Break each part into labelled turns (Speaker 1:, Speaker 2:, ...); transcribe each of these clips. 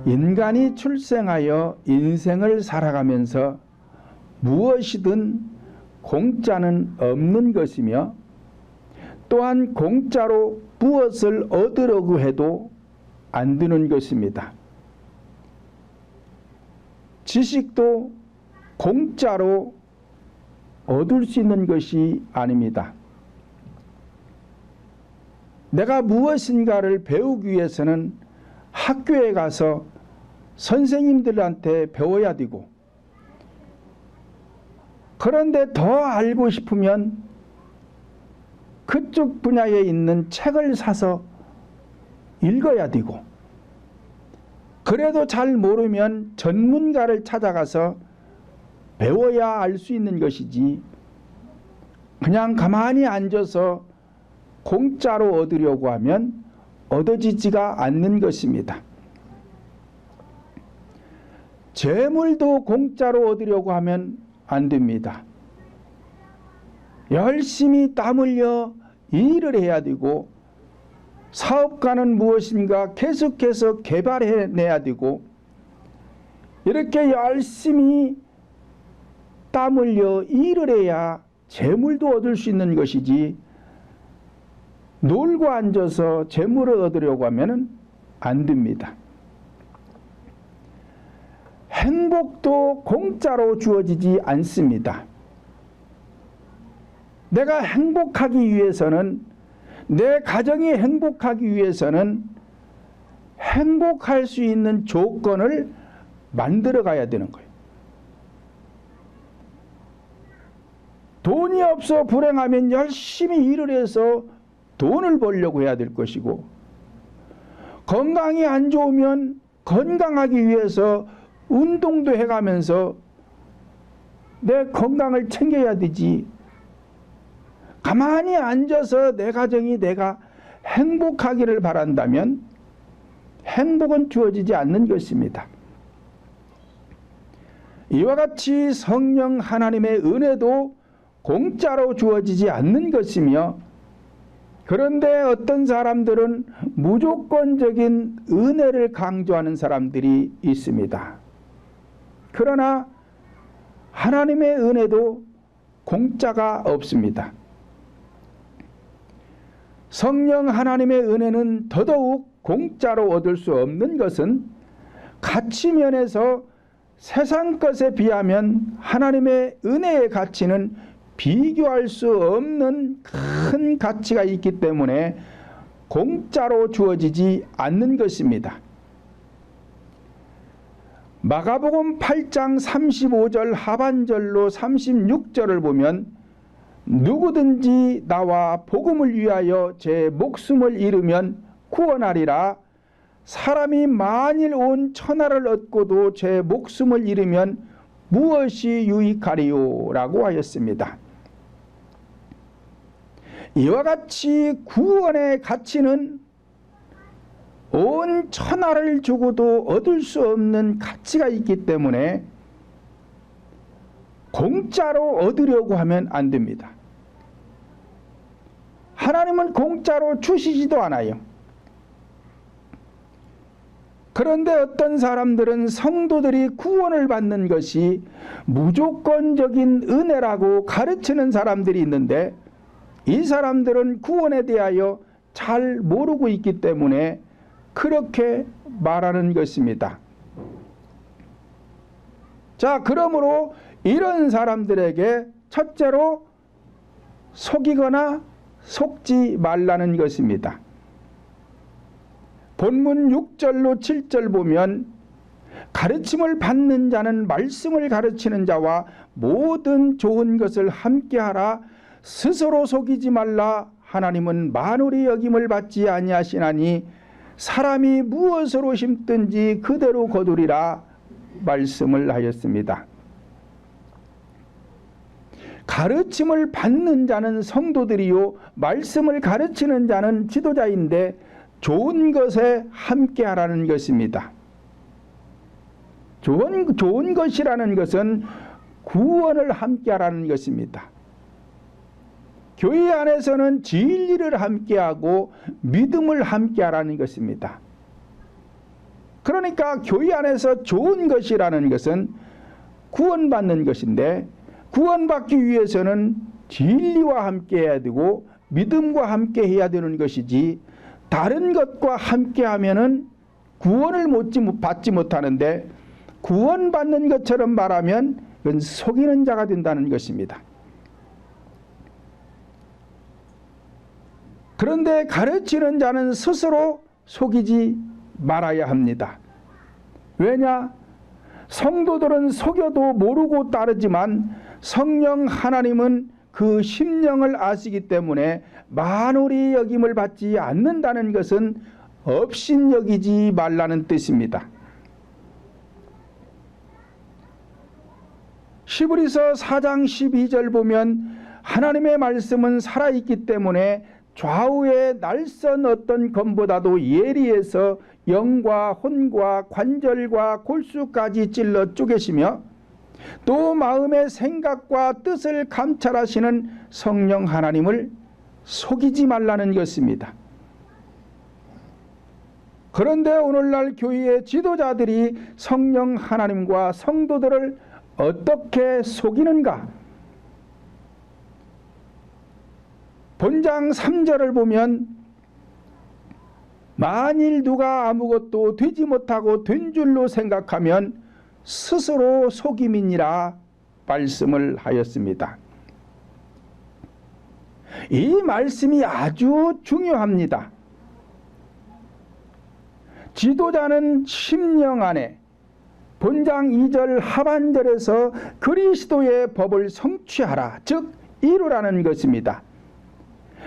Speaker 1: 인간이 출생하여 인생을 살아가면서 무엇이든 공짜는 없는 것이며, 또한 공짜로 무엇을 얻으려고 해도 안 되는 것입니다. 지식도 공짜로 얻을 수 있는 것이 아닙니다. 내가 무엇인가를 배우기 위해서는 학교에 가서 선생님들한테 배워야 되고, 그런데 더 알고 싶으면 그쪽 분야에 있는 책을 사서 읽어야 되고, 그래도 잘 모르면 전문가를 찾아가서 배워야 알 수 있는 것이지, 그냥 가만히 앉아서 공짜로 얻으려고 하면 얻어지지가 않는 것입니다. 재물도 공짜로 얻으려고 하면 안 됩니다. 열심히 땀 흘려 일을 해야 되고, 사업가는 무엇인가 계속해서 개발해내야 되고, 이렇게 열심히 땀 흘려 일을 해야 재물도 얻을 수 있는 것이지, 놀고 앉아서 재물을 얻으려고 하면 안 됩니다. 행복도 공짜로 주어지지 않습니다. 내가 행복하기 위해서는, 내 가정이 행복하기 위해서는 행복할 수 있는 조건을 만들어 가야 되는 거예요. 돈이 없어 불행하면 열심히 일을 해서 돈을 벌려고 해야 될 것이고, 건강이 안 좋으면 건강하기 위해서 운동도 해가면서 내 건강을 챙겨야 되지, 가만히 앉아서 내 가정이 내가 행복하기를 바란다면 행복은 주어지지 않는 것입니다. 이와 같이 성령 하나님의 은혜도 공짜로 주어지지 않는 것이며, 그런데 어떤 사람들은 무조건적인 은혜를 강조하는 사람들이 있습니다. 그러나 하나님의 은혜도 공짜가 없습니다. 성령 하나님의 은혜는 더더욱 공짜로 얻을 수 없는 것은, 가치면에서 세상 것에 비하면 하나님의 은혜의 가치는 비교할 수 없는 큰 가치가 있기 때문에 공짜로 주어지지 않는 것입니다. 마가복음 8장 35절 하반절로 36절을 보면, 누구든지 나와 복음을 위하여 제 목숨을 잃으면 구원하리라. 사람이 만일 온 천하를 얻고도 제 목숨을 잃으면 무엇이 유익하리요? 라고 하였습니다. 이와 같이 구원의 가치는 온 천하를 주고도 얻을 수 없는 가치가 있기 때문에 공짜로 얻으려고 하면 안 됩니다. 하나님은 공짜로 주시지도 않아요. 그런데 어떤 사람들은 성도들이 구원을 받는 것이 무조건적인 은혜라고 가르치는 사람들이 있는데, 이 사람들은 구원에 대하여 잘 모르고 있기 때문에 그렇게 말하는 것입니다. 자, 그러므로 이런 사람들에게 첫째로 속이거나 속지 말라는 것입니다. 본문 6절로 7절 보면, 가르침을 받는 자는 말씀을 가르치는 자와 모든 좋은 것을 함께하라. 스스로 속이지 말라. 하나님은 만홀이 여김을 받지 아니하시나니 사람이 무엇으로 심든지 그대로 거두리라 말씀을 하였습니다. 가르침을 받는 자는 성도들이요, 말씀을 가르치는 자는 지도자인데 좋은 것에 함께하라는 것입니다. 좋은 것이라는 것은 구원을 함께하라는 것입니다. 교회 안에서는 진리를 함께하고 믿음을 함께하라는 것입니다. 그러나 그러니까 교회 안에서 좋은 것이라는 것은 구원받는 것인데, 구원받기 위해서는 진리와 함께 해야 되고 믿음과 함께 해야 되는 것이지, 다른 것과 함께 하면은 구원을 받지 못하는데, 구원받는 것처럼 말하면 그건 속이는 자가 된다는 것입니다. 그런데 가르치는 자는 스스로 속이지 말아야 합니다. 왜냐? 성도들은 속여도 모르고 따르지만 성령 하나님은 그 심령을 아시기 때문에 만홀히 여김을 받지 않는다는 것은 업신여기지 말라는 뜻입니다. 히브리서 4장 12절 보면 하나님의 말씀은 살아있기 때문에 좌우의 날선 어떤 검보다도 예리해서 영과 혼과 관절과 골수까지 찔러 쪼개시며 또 마음의 생각과 뜻을 감찰하시는 성령 하나님을 속이지 말라는 것입니다. 그런데 오늘날 교회의 지도자들이 성령 하나님과 성도들을 어떻게 속이는가? 본장 3절을 보면 만일 누가 아무것도 되지 못하고 된 줄로 생각하면 스스로 속임이니라 말씀을 하였습니다. 이 말씀이 아주 중요합니다. 지도자는 심령 안에 본장 2절 하반절에서 그리스도의 법을 성취하라, 즉 이루라는 것입니다.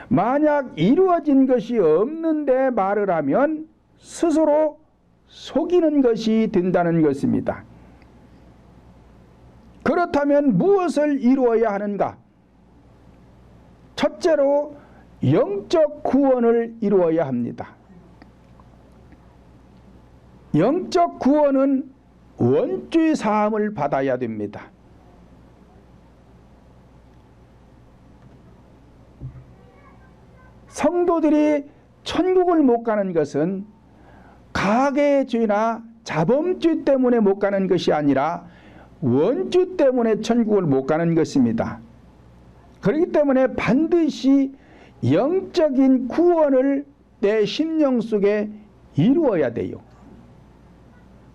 Speaker 1: 만약 이루어진 것이 없는데 말을 하면 스스로 속이는 것이 된다는 것입니다. 그렇다면 무엇을 이루어야 하는가? 첫째로 영적 구원을 이루어야 합니다. 영적 구원은 원죄 사함을 받아야 됩니다. 성도들이 천국을 못 가는 것은 가계의 죄나 자범죄 때문에 못 가는 것이 아니라 원죄 때문에 천국을 못 가는 것입니다. 그렇기 때문에 반드시 영적인 구원을 내 심령 속에 이루어야 돼요.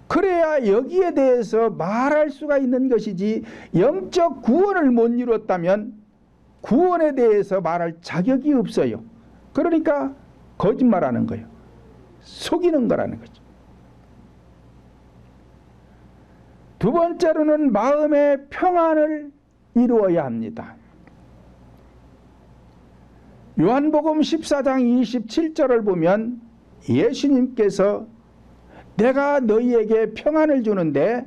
Speaker 1: 그래야 여기에 대해서 말할 수가 있는 것이지, 영적 구원을 못 이뤘다면 구원에 대해서 말할 자격이 없어요. 그러니까 거짓말하는 거예요. 속이는 거라는 거죠. 두 번째로는 마음의 평안을 이루어야 합니다. 요한복음 14장 27절을 보면 예수님께서 내가 너희에게 평안을 주는데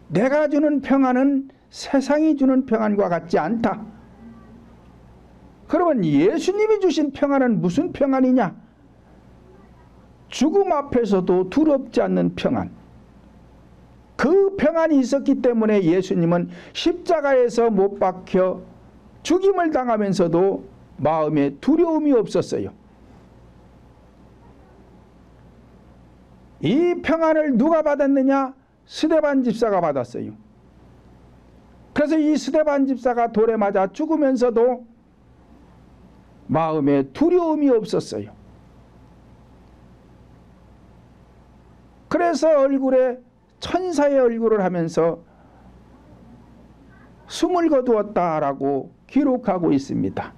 Speaker 1: 내가 주는 평안은 세상이 주는 평안과 같지 않다. 그러면 예수님이 주신 평안은 무슨 평안이냐? 죽음 앞에서도 두렵지 않는 평안. 그 평안이 있었기 때문에 예수님은 십자가에서 못 박혀 죽임을 당하면서도 마음에 두려움이 없었어요. 이 평안을 누가 받았느냐? 스데반 집사가 받았어요. 그래서 이 스데반 집사가 돌에 맞아 죽으면서도 마음에 두려움이 없었어요. 그래서 얼굴에 천사의 얼굴을 하면서 숨을 거두었다라고 기록하고 있습니다.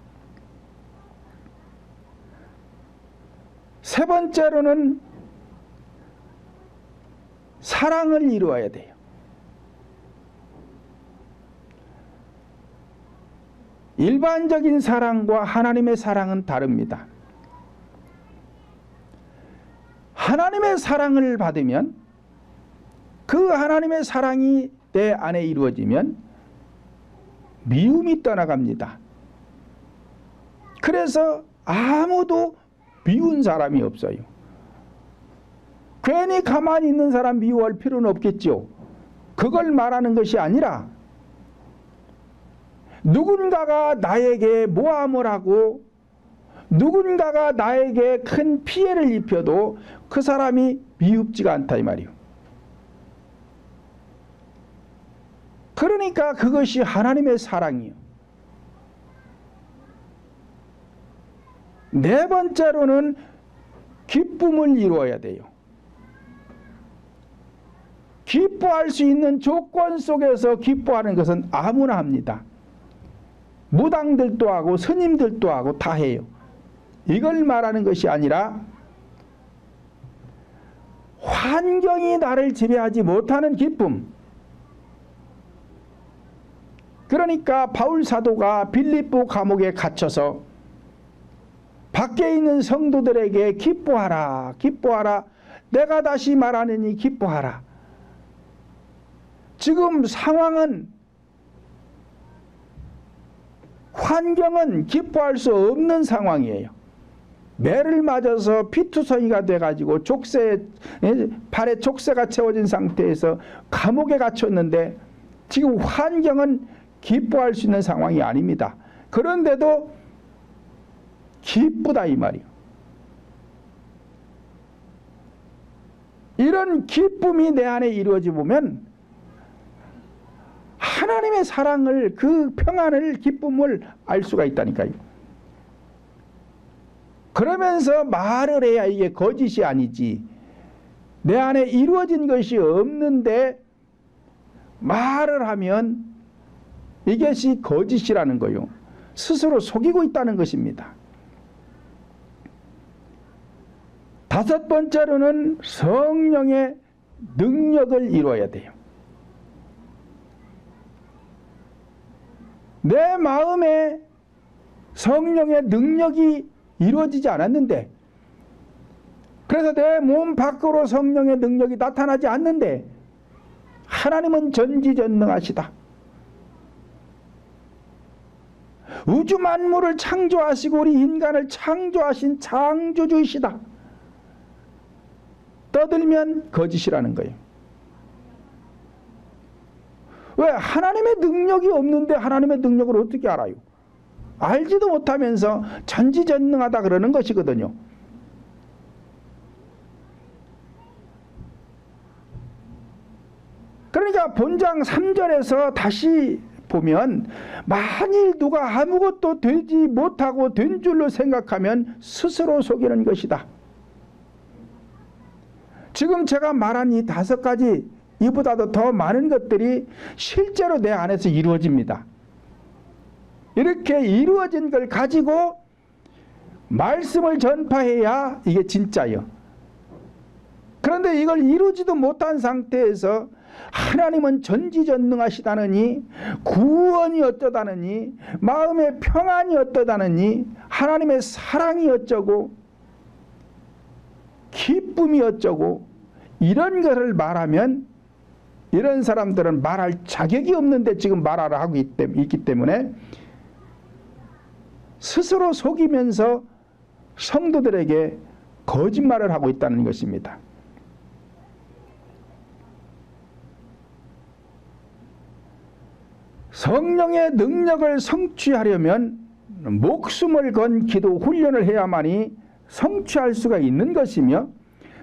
Speaker 1: 세 번째로는 사랑을 이루어야 돼요. 일반적인 사랑과 하나님의 사랑은 다릅니다. 하나님의 사랑을 받으면, 그 하나님의 사랑이 내 안에 이루어지면 미움이 떠나갑니다. 그래서 아무도 미운 사람이 없어요. 괜히 가만히 있는 사람 미워할 필요는 없겠죠. 그걸 말하는 것이 아니라 누군가가 나에게 모함을 하고 누군가가 나에게 큰 피해를 입혀도 그 사람이 미흡지가 않다 이 말이에요. 그러니까 그것이 하나님의 사랑이요. 네 번째로는 기쁨을 이루어야 돼요. 기뻐할 수 있는 조건 속에서 기뻐하는 것은 아무나 합니다. 무당들도 하고 스님들도 하고 다 해요. 이걸 말하는 것이 아니라 환경이 나를 지배하지 못하는 기쁨. 그러니까 바울 사도가 빌립보 감옥에 갇혀서 밖에 있는 성도들에게 기뻐하라, 기뻐하라. 내가 다시 말하느니 기뻐하라. 지금 상황은, 환경은 기뻐할 수 없는 상황이에요. 매를 맞아서 피투성이가 돼가지고 발에 족쇄가 채워진 상태에서 감옥에 갇혔는데 지금 환경은 기뻐할 수 있는 상황이 아닙니다. 그런데도 기쁘다 이 말이요. 이런 기쁨이 내 안에 이루어져 보면 하나님의 사랑을, 그 평안을, 기쁨을 알 수가 있다니까요. 그러면서 말을 해야 이게 거짓이 아니지. 내 안에 이루어진 것이 없는데 말을 하면 이것이 거짓이라는 거요. 스스로 속이고 있다는 것입니다. 다섯 번째로는 성령의 능력을 이루어야 돼요. 내 마음에 성령의 능력이 이루어지지 않았는데, 그래서 내 몸 밖으로 성령의 능력이 나타나지 않는데, 하나님은 전지전능하시다. 우주 만물을 창조하시고 우리 인간을 창조하신 창조주이시다. 떠들면 거짓이라는 거예요. 왜? 하나님의 능력이 없는데 하나님의 능력을 어떻게 알아요? 알지도 못하면서 전지전능하다 그러는 것이거든요. 그러니까 본장 3절에서 다시 보면, 만일 누가 아무것도 되지 못하고 된 줄로 생각하면 스스로 속이는 것이다. 지금 제가 말한 이 5가지, 이보다도 더 많은 것들이 실제로 내 안에서 이루어집니다. 이렇게 이루어진 걸 가지고 말씀을 전파해야 이게 진짜예요. 그런데 이걸 이루지도 못한 상태에서 하나님은 전지전능하시다느니, 구원이 어떠다느니, 마음의 평안이 어떠다느니, 하나님의 사랑이 어쩌고, 기쁨이 어쩌고, 이런 것을 말하면 이런 사람들은 말할 자격이 없는데 지금 말하라 하고 있기 때문에 스스로 속이면서 성도들에게 거짓말을 하고 있다는 것입니다. 성령의 능력을 성취하려면 목숨을 건 기도 훈련을 해야만이 성취할 수가 있는 것이며,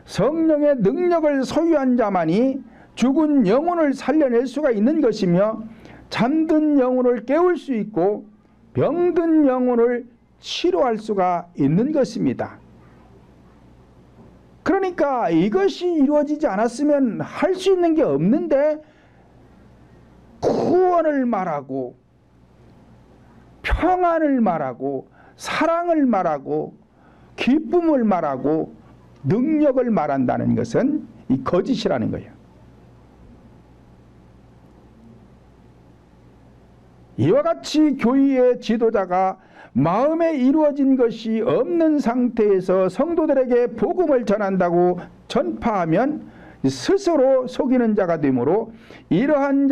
Speaker 1: 성령의 능력을 소유한 자만이 죽은 영혼을 살려낼 수가 있는 것이며, 잠든 영혼을 깨울 수 있고 병든 영혼을 치료할 수가 있는 것입니다. 그러니까 이것이 이루어지지 않았으면 할 수 있는 게 없는데, 구원을 말하고 평안을 말하고 사랑을 말하고 기쁨을 말하고 능력을 말한다는 것은 이 거짓이라는 거예요. 이와 같이 교회의 지도자가 마음에 이루어진 것이 없는 상태에서 성도들에게 복음을 전한다고 전파하면 스스로 속이는 자가 되므로, 이러한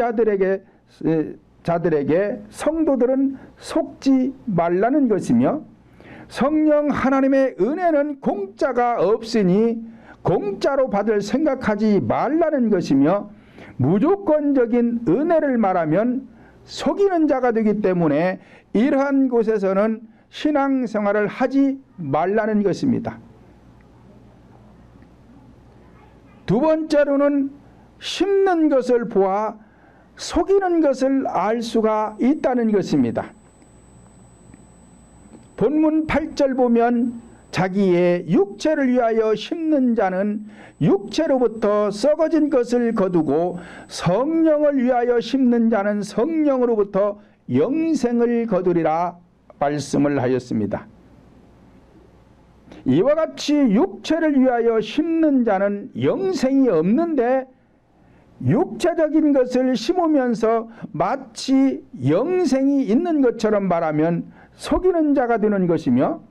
Speaker 1: 자들에게 성도들은 속지 말라는 것이며, 성령 하나님의 은혜는 공짜가 없으니 공짜로 받을 생각하지 말라는 것이며, 무조건적인 은혜를 말하면 속이는 자가 되기 때문에 이러한 곳에서는 신앙생활을 하지 말라는 것입니다. 두 번째로는 심는 것을 보아 속이는 것을 알 수가 있다는 것입니다. 본문 8절 보면 자기의 육체를 위하여 심는 자는 육체로부터 썩어진 것을 거두고 성령을 위하여 심는 자는 성령으로부터 영생을 거두리라 말씀을 하였습니다. 이와 같이 육체를 위하여 심는 자는 영생이 없는데 육체적인 것을 심으면서 마치 영생이 있는 것처럼 말하면 속이는 자가 되는 것이며,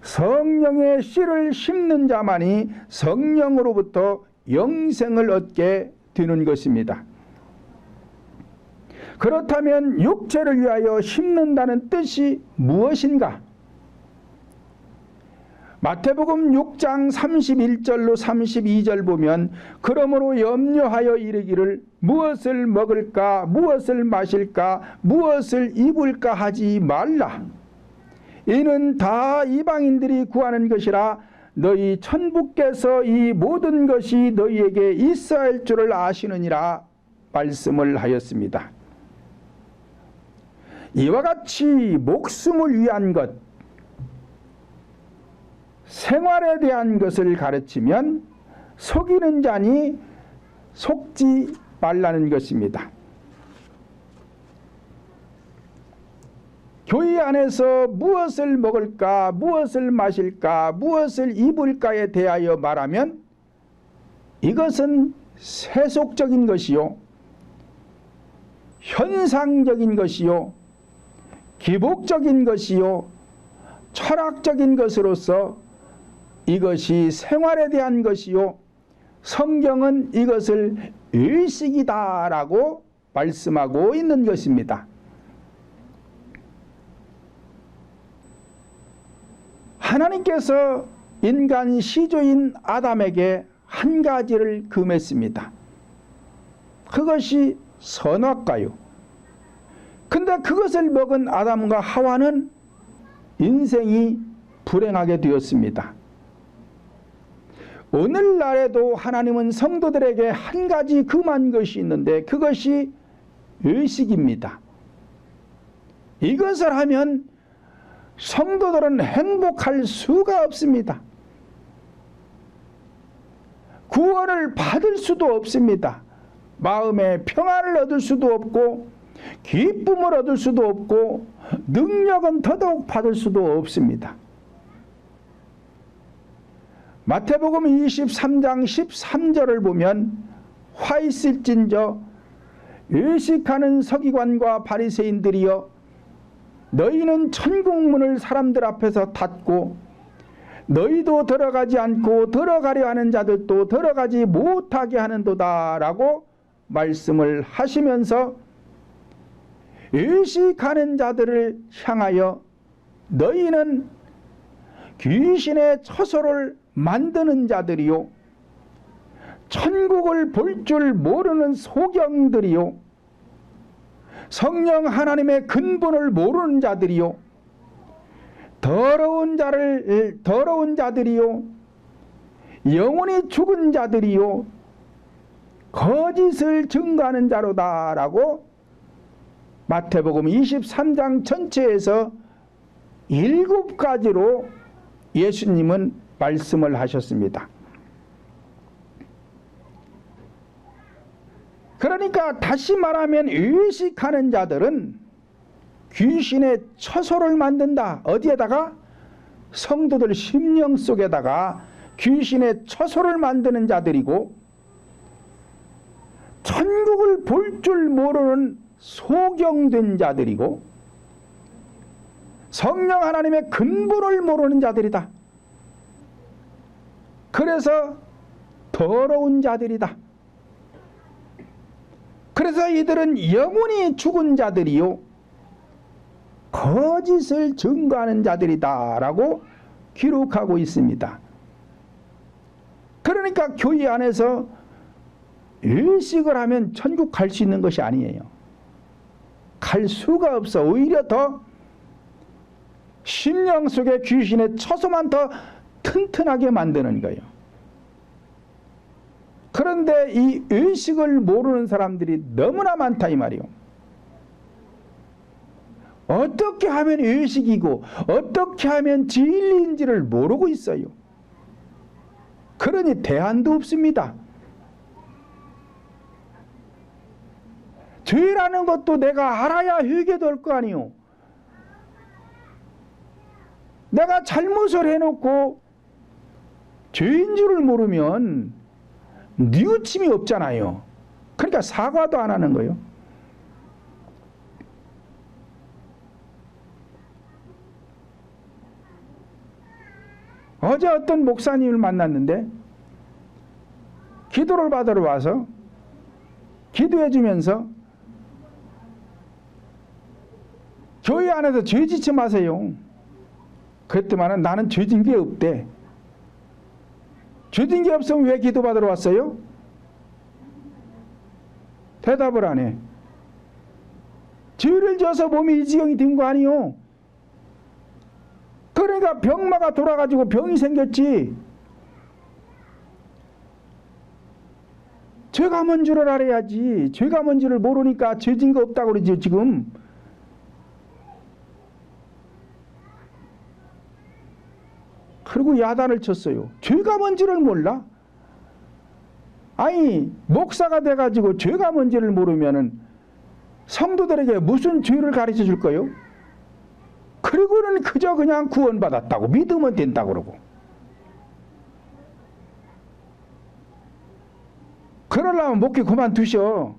Speaker 1: 성령의 씨를 심는 자만이 성령으로부터 영생을 얻게 되는 것입니다. 그렇다면 육체를 위하여 심는다는 뜻이 무엇인가? 마태복음 6장 31절로 32절 보면 그러므로 염려하여 이르기를 무엇을 먹을까 무엇을 마실까 무엇을 입을까 하지 말라. 이는 다 이방인들이 구하는 것이라 너희 천부께서 이 모든 것이 너희에게 있어야 할 줄을 아시느니라 말씀을 하였습니다. 이와 같이 목숨을 위한 것, 생활에 대한 것을 가르치면 속이는 자니 속지 말라는 것입니다. 교회 안에서 무엇을 먹을까, 무엇을 마실까, 무엇을 입을까에 대하여 말하면 이것은 세속적인 것이요, 현상적인 것이요, 기복적인 것이요, 철학적인 것으로서 이것이 생활에 대한 것이요, 성경은 이것을 의식이다라고 말씀하고 있는 것입니다. 하나님께서 인간 시조인 아담에게 한 가지를 금했습니다. 그것이 선악과요. 근데 그것을 먹은 아담과 하와는 인생이 불행하게 되었습니다. 오늘날에도 하나님은 성도들에게 한 가지 금한 것이 있는데 그것이 의식입니다. 이것을 하면 성도들은 행복할 수가 없습니다. 구원을 받을 수도 없습니다. 마음의 평안을 얻을 수도 없고 기쁨을 얻을 수도 없고 능력은 더더욱 받을 수도 없습니다. 마태복음 23장 13절을 보면 화 있을진저 의식하는 서기관과 바리새인들이여 너희는 천국문을 사람들 앞에서 닫고 너희도 들어가지 않고 들어가려 하는 자들도 들어가지 못하게 하는도다 라고 말씀을 하시면서 의식하는 자들을 향하여 너희는 귀신의 처소를 만드는 자들이요 천국을 볼 줄 모르는 소경들이요 성령 하나님의 근본을 모르는 자들이요 더러운 자들이요 영혼이 죽은 자들이요 거짓을 증거하는 자로다 라고 마태복음 23장 전체에서 7가지로 예수님은 말씀을 하셨습니다. 그러니까 다시 말하면 의식하는 자들은 귀신의 처소를 만든다. 어디에다가? 성도들 심령 속에다가 귀신의 처소를 만드는 자들이고 천국을 볼 줄 모르는 소경된 자들이고 성령 하나님의 근본을 모르는 자들이다. 그래서 더러운 자들이다. 그래서 이들은 영혼이 죽은 자들이요 거짓을 증거하는 자들이다 라고 기록하고 있습니다. 그러니까 교회 안에서 의식을 하면 천국 갈 수 있는 것이 아니에요. 갈 수가 없어. 오히려 더 심령 속의 귀신의 처소만 더 튼튼하게 만드는 거예요. 그런 그런데 이 의식을 모르는 사람들이 너무나 많다 이 말이요. 어떻게 하면 의식이고 어떻게 하면 진리인지를 모르고 있어요. 그러니 대안도 없습니다. 죄라는 것도 내가 알아야 회개될 거 아니요. 내가 잘못을 해놓고 죄인 줄을 모르면 뉘우침이 없잖아요. 그러니까 사과도 안 하는 거예요. 어제 어떤 목사님을 만났는데 기도를 받으러 와서 기도해 주면서 교회 안에서 죄 짓지 마세요. 그랬더만 나는 죄진 게 없대. 죄진 게 없으면 왜 기도 받으러 왔어요? 대답을 안 해. 죄를 져서 몸이 이 지경이 된 거 아니요. 그러니까 병마가 돌아가지고 병이 생겼지. 죄가 뭔 줄을 알아야지. 죄가 뭔지를 모르니까 죄진 거 없다고 그러죠 지금. 그리고 야단을 쳤어요. 죄가 뭔지를 몰라? 아니 목사가 돼가지고 죄가 뭔지를 모르면은 성도들에게 무슨 죄를 가르쳐 줄 거요? 그리고는 그저 그냥 구원받았다고 믿으면 된다고 그러고. 그러려면 목회 그만두셔.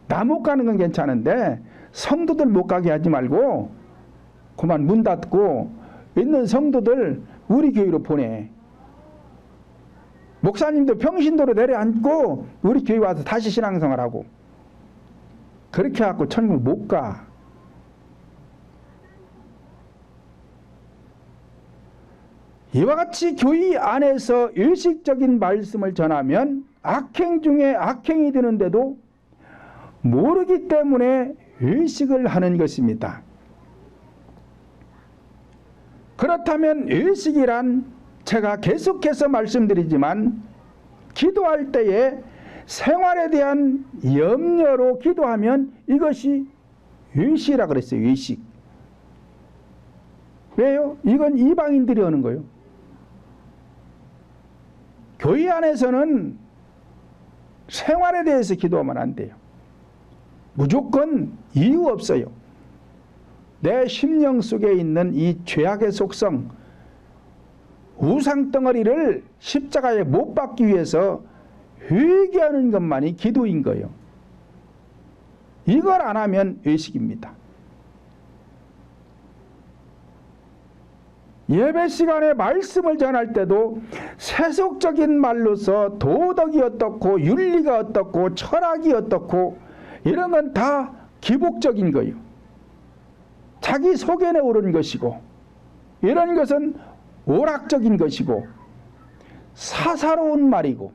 Speaker 1: 나 못 가는 건 괜찮은데 성도들 못 가게 하지 말고 그만 문 닫고 있는 성도들 우리 교회로 보내. 목사님도 평신도로 내려앉고 우리 교회 와서 다시 신앙생활하고. 그렇게 해갖고 천국 못 가. 이와 같이 교회 안에서 의식적인 말씀을 전하면 악행 중에 악행이 되는데도 모르기 때문에 의식을 하는 것입니다. 그렇다면 의식이란 제가 계속해서 말씀드리지만 기도할 때에 생활에 대한 염려로 기도하면 이것이 의식이라 그랬어요. 의식. 왜요? 이건 이방인들이 하는 거예요. 교회 안에서는 생활에 대해서 기도하면 안 돼요. 무조건 이유 없어요. 내 심령 속에 있는 이 죄악의 속성, 우상덩어리를 십자가에 못 박기 위해서 회개하는 것만이 기도인 거예요. 이걸 안 하면 의식입니다. 예배 시간에 말씀을 전할 때도 세속적인 말로서 도덕이 어떻고 윤리가 어떻고 철학이 어떻고 이런 건 다 기복적인 거예요. 자기 속에 오른 것이고 이런 것은 오락적인 것이고 사사로운 말이고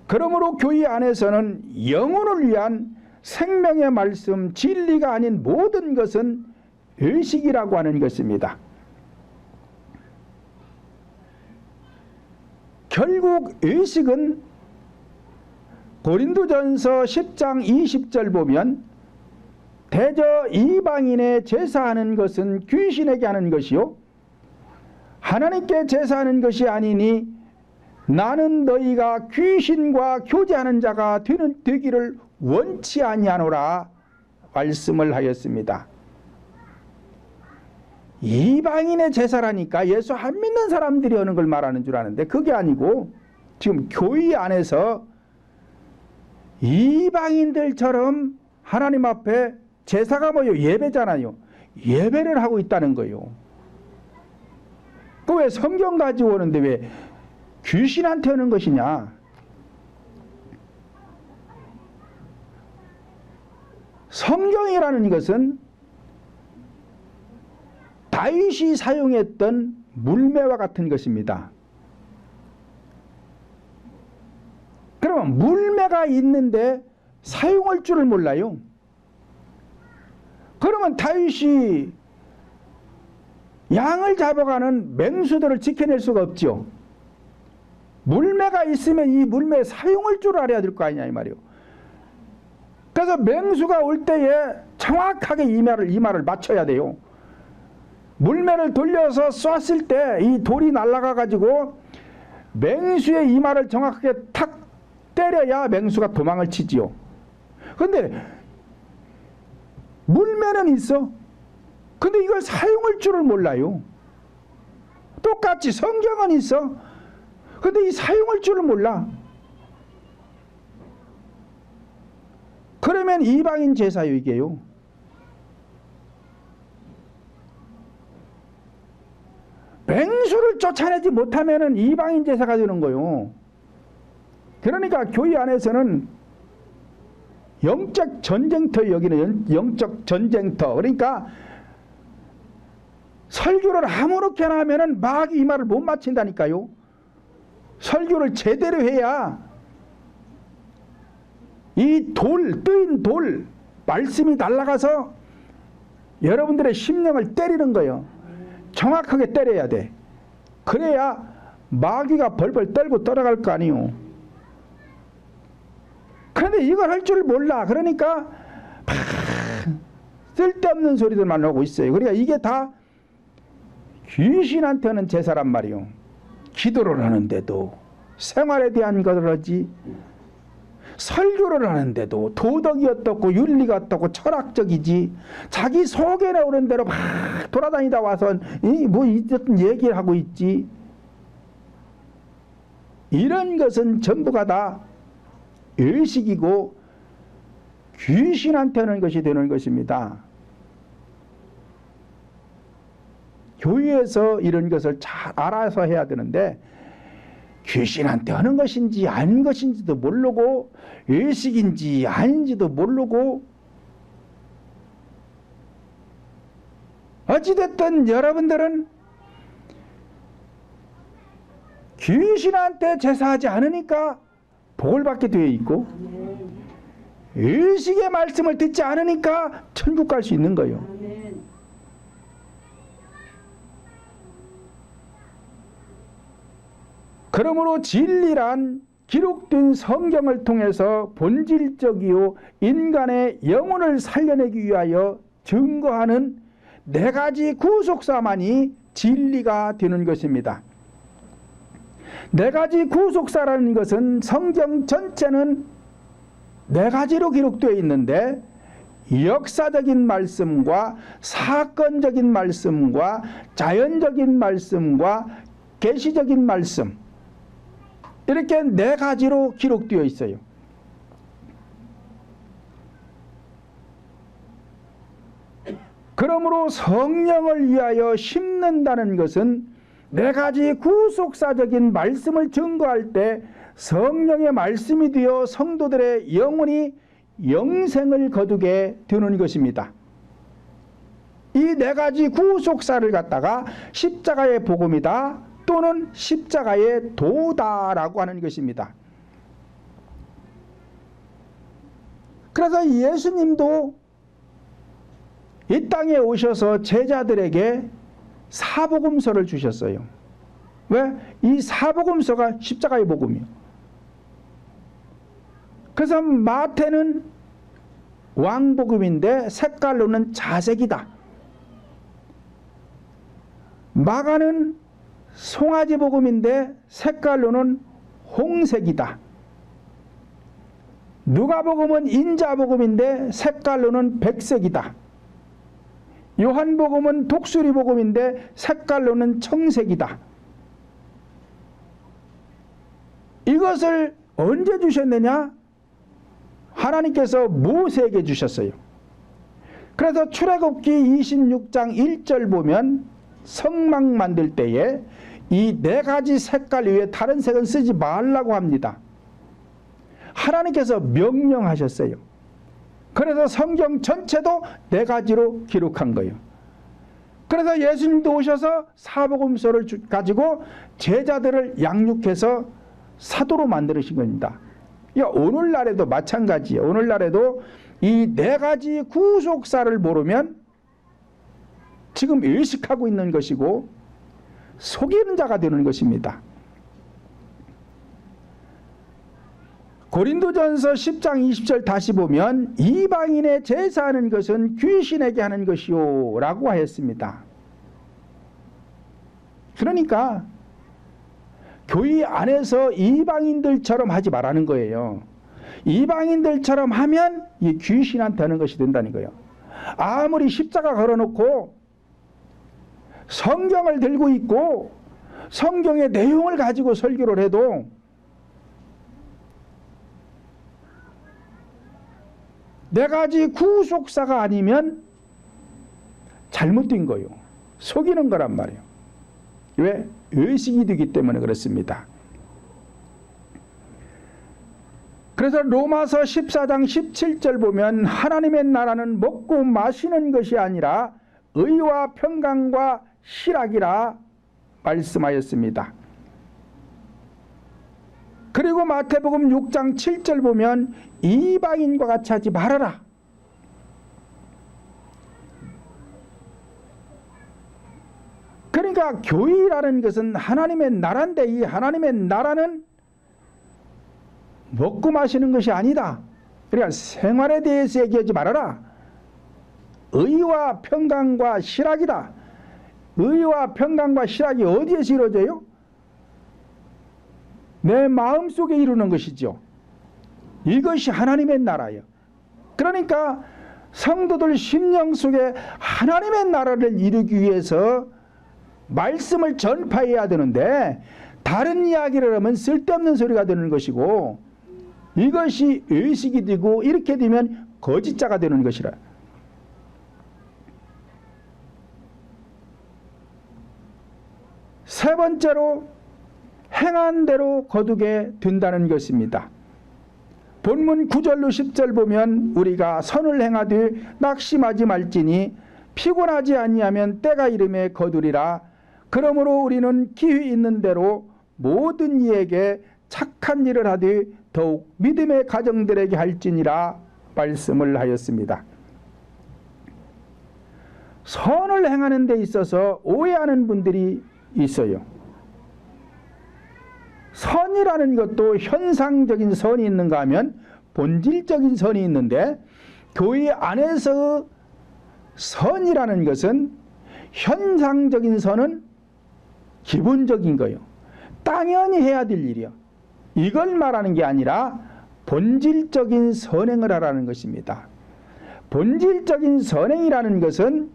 Speaker 1: 그러므로 교회 안에서는 영혼을 위한 생명의 말씀 진리가 아닌 모든 것은 의식이라고 하는 것입니다. 결국 의식은 고린도전서 10장 20절 보면 대저 이방인의 제사하는 것은 귀신에게 하는 것이요 하나님께 제사하는 것이 아니니 나는 너희가 귀신과 교제하는 자가 되기를 원치 아니하노라 말씀을 하였습니다. 이방인의 제사라니까 예수 안 믿는 사람들이 하는 걸 말하는 줄 아는데 그게 아니고 지금 교회 안에서 이방인들처럼 하나님 앞에 제사가 뭐요? 예배잖아요. 예배를 하고 있다는 거예요. 그 왜 성경 가지고 오는데 왜 귀신한테 하는 것이냐? 성경이라는 것은 다윗이 사용했던 물매와 같은 것입니다. 그러면 물매가 있는데 사용할 줄을 몰라요. 그러면 다윗이 양을 잡아가는 맹수들을 지켜낼 수가 없죠. 물매가 있으면 이 물매의 사용을 줄 알아야 될 거 아니냐 이 말이요. 그래서 맹수가 올 때에 정확하게 이마를 맞춰야 돼요. 물매를 돌려서 쐈을 때 이 돌이 날아가 가지고 맹수의 이마를 정확하게 탁 때려야 맹수가 도망을 치지요. 그런데 물매는 있어. 근데 이걸 사용할 줄을 몰라요. 똑같이 성경은 있어. 근데 이 사용할 줄을 몰라. 그러면 이방인 제사요 이게요. 맹수를 쫓아내지 못하면 이방인 제사가 되는 거요. 그러니까 교회 안에서는 영적 전쟁터, 여기는 영적 전쟁터. 그러니까 설교를 아무렇게나 하면은 막 이 말을 못 맞힌다니까요. 설교를 제대로 해야 이 뜨인 돌 말씀이 날아가서 여러분들의 심령을 때리는 거예요. 정확하게 때려야 돼. 그래야 마귀가 벌벌 떨고 떠나갈 거 아니요. 그런데 이걸 할 줄 몰라. 그러니까 쓸데없는 소리들만 하고 있어요. 그러니까 이게 다 귀신한테 하는 제사란 말이요. 기도를 하는데도 생활에 대한 것을 하지, 설교를 하는데도 도덕이 어떻고 윤리가 어떻고 철학적이지, 자기 속에 나오는 대로 막 돌아다니다 와서 뭐 어떤 얘기를 하고 있지. 이런 것은 전부가 다 의식이고 귀신한테 하는 것이 되는 것입니다. 교회에서 이런 것을 잘 알아서 해야 되는데 귀신한테 하는 것인지 아닌 것인지도 모르고 의식인지 아닌지도 모르고 어찌됐든 여러분들은 귀신한테 제사하지 않으니까 복을 받게 되어 있고 의식의 말씀을 듣지 않으니까 천국 갈 수 있는 거예요. 그러므로 진리란 기록된 성경을 통해서 본질적이요 인간의 영혼을 살려내기 위하여 증거하는 네 가지 구속사만이 진리가 되는 것입니다. 네 가지 구속사라는 것은 성경 전체는 네 가지로 기록되어 있는데 역사적인 말씀과 사건적인 말씀과 자연적인 말씀과 계시적인 말씀, 이렇게 네 가지로 기록되어 있어요. 그러므로 성령을 위하여 심는다는 것은 네 가지 구속사적인 말씀을 증거할 때 성령의 말씀이 되어 성도들의 영혼이 영생을 거두게 되는 것입니다. 이 네 가지 구속사를 갖다가 십자가의 복음이다 또는 십자가의 도다라고 하는 것입니다. 그래서 예수님도 이 땅에 오셔서 제자들에게 사복음서를 주셨어요. 왜? 이 사복음서가 십자가의 복음이에요. 그래서 마태는 왕복음인데 색깔로는 자색이다. 마가는 송아지 복음인데 색깔로는 홍색이다. 누가복음은 인자 복음인데 색깔로는 백색이다. 요한복음은 독수리 복음인데 색깔로는 청색이다. 이것을 언제 주셨느냐? 하나님께서 모세에게 주셨어요. 그래서 출애굽기 26장 1절 보면 성막 만들 때에 이 네 가지 색깔 외에 다른 색은 쓰지 말라고 합니다. 하나님께서 명령하셨어요. 그래서 성경 전체도 네 가지로 기록한 거예요. 그래서 예수님도 오셔서 사복음서를 가지고 제자들을 양육해서 사도로 만드신 겁니다. 오늘날에도 마찬가지예요. 오늘날에도 이 네 가지 구속사를 모르면 지금 의식하고 있는 것이고 속이는 자가 되는 것입니다. 고린도전서 10장 20절 다시 보면 이방인의 제사하는 것은 귀신에게 하는 것이요 라고 하였습니다. 그러니까 교회 안에서 이방인들처럼 하지 말라는 거예요. 이방인들처럼 하면 이 귀신한테 하는 것이 된다는 거예요. 아무리 십자가 걸어놓고 성경을 들고 있고 성경의 내용을 가지고 설교를 해도 내가 아직 구속사가 아니면 잘못된 거예요. 속이는 거란 말이에요. 왜? 의식이 되기 때문에 그렇습니다. 그래서 로마서 14장 17절 보면 하나님의 나라는 먹고 마시는 것이 아니라 의와 평강과 실학이라 말씀하였습니다. 그리고 마태복음 6장 7절 보면 이방인과 같이 하지 말아라. 그러니까 교회라는 것은 하나님의 나라인데 이 하나님의 나라는 먹고 마시는 것이 아니다. 그러니까 생활에 대해서 얘기하지 말아라. 의와 평강과 실학이다. 의와 평강과 실학이 어디에서 이루어져요? 내 마음속에 이루는 것이죠. 이것이 하나님의 나라예요. 그러니까 성도들 심령 속에 하나님의 나라를 이루기 위해서 말씀을 전파해야 되는데 다른 이야기를 하면 쓸데없는 소리가 되는 것이고 이것이 의식이 되고 이렇게 되면 거짓자가 되는 것이라. 세 번째로 행한 대로 거두게 된다는 것입니다. 본문 9절로 10절 보면 우리가 선을 행하되 낙심하지 말지니 피곤하지 아니하면 때가 이름에 거두리라. 그러므로 우리는 기회 있는 대로 모든 이에게 착한 일을 하되 더욱 믿음의 가정들에게 할지니라 말씀을 하였습니다. 선을 행하는 데 있어서 오해하는 분들이 있어요. 선이라는 것도 현상적인 선이 있는가 하면 본질적인 선이 있는데 교회 안에서 선이라는 것은 현상적인 선은 기본적인 거예요. 당연히 해야 될 일이요. 이걸 말하는 게 아니라 본질적인 선행을 하라는 것입니다. 본질적인 선행이라는 것은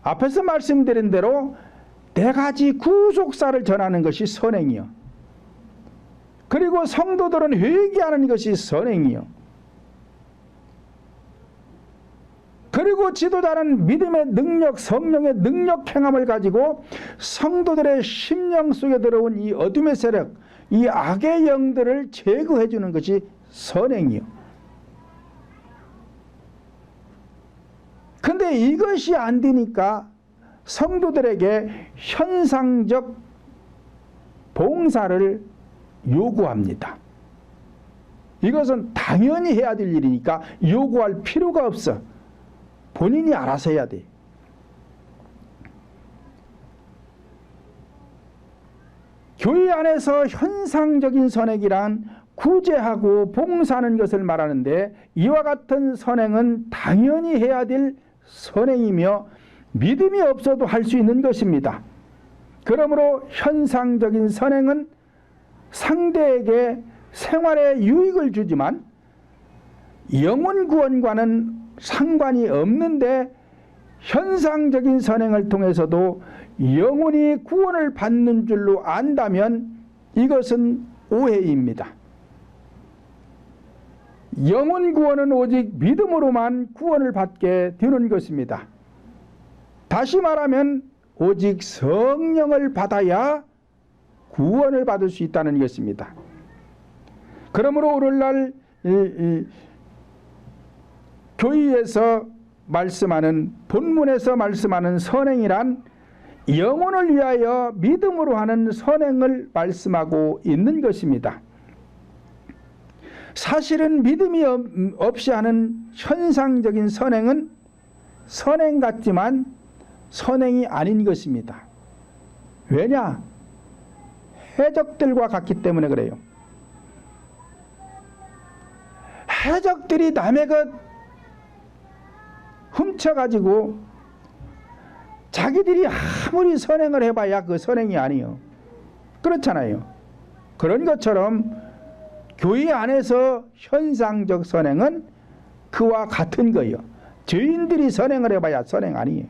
Speaker 1: 앞에서 말씀드린 대로 네 가지 구속사를 전하는 것이 선행이요. 그리고 성도들은 회개하는 것이 선행이요. 그리고 지도자는 믿음의 능력, 성령의 능력 행함을 가지고 성도들의 심령 속에 들어온 이 어둠의 세력, 이 악의 영들을 제거해 주는 것이 선행이요. 근데 이것이 안 되니까 성도들에게 현상적 봉사를 요구합니다. 이것은 당연히 해야 될 일이니까 요구할 필요가 없어. 본인이 알아서 해야 돼. 교회 안에서 현상적인 선행이란 구제하고 봉사하는 것을 말하는데 이와 같은 선행은 당연히 해야 될 선행이며 믿음이 없어도 할 수 있는 것입니다. 그러므로 현상적인 선행은 상대에게 생활에 유익을 주지만 영혼 구원과는 상관이 없는데 현상적인 선행을 통해서도 영혼이 구원을 받는 줄로 안다면 이것은 오해입니다. 영혼 구원은 오직 믿음으로만 구원을 받게 되는 것입니다. 다시 말하면 오직 성령을 받아야 구원을 받을 수 있다는 것입니다. 그러므로 오늘날 교회에서 말씀하는 본문에서 말씀하는 선행이란 영혼을 위하여 믿음으로 하는 선행을 말씀하고 있는 것입니다. 사실은 믿음이 없이 하는 현상적인 선행은 선행 같지만 선행이 아닌 것입니다. 왜냐? 해적들과 같기 때문에 그래요. 해적들이 남의 것 훔쳐가지고 자기들이 아무리 선행을 해봐야 그 선행이 아니요. 그렇잖아요. 그런 것처럼 교회 안에서 현상적 선행은 그와 같은 거예요. 죄인들이 선행을 해봐야 선행 아니에요.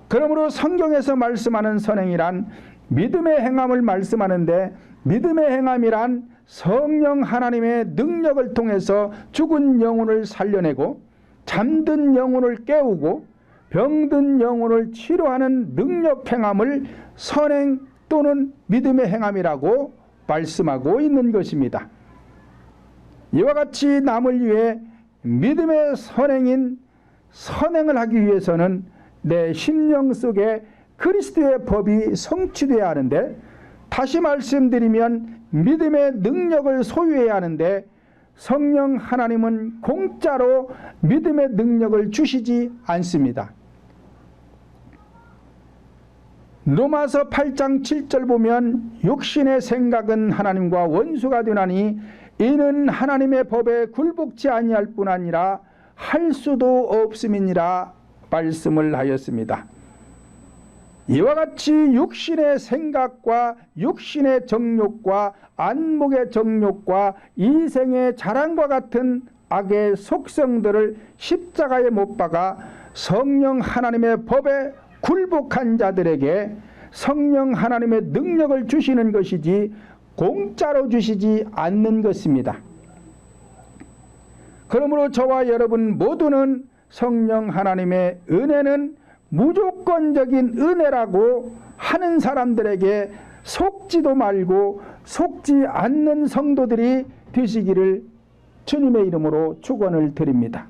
Speaker 1: 그러므로 성경에서 말씀하는 선행이란 믿음의 행함을 말씀하는데, 믿음의 행함이란 성령 하나님의 능력을 통해서 죽은 영혼을 살려내고 잠든 영혼을 깨우고 병든 영혼을 치료하는 능력 행함을 선행 또는 믿음의 행함이라고 말씀하고 있는 것입니다. 이와 같이 남을 위해 믿음의 선행인 선행을 하기 위해서는 내 심령 속에 그리스도의 법이 성취되어야 하는데, 다시 말씀드리면 믿음의 능력을 소유해야 하는데, 성령 하나님은 공짜로 믿음의 능력을 주시지 않습니다. 로마서 8장 7절 보면 육신의 생각은 하나님과 원수가 되나니 이는 하나님의 법에 굴복치 아니할 뿐 아니라 할 수도 없음이니라 말씀을 하였습니다. 이와 같이 육신의 생각과 육신의 정욕과 안목의 정욕과 이생의 자랑과 같은 악의 속성들을 십자가에 못 박아 성령 하나님의 법에 굴복한 자들에게 성령 하나님의 능력을 주시는 것이지 공짜로 주시지 않는 것입니다. 그러므로 저와 여러분 모두는 성령 하나님의 은혜는 무조건적인 은혜라고 하는 사람들에게 속지도 말고 속지 않는 성도들이 되시기를 주님의 이름으로 축원을 드립니다.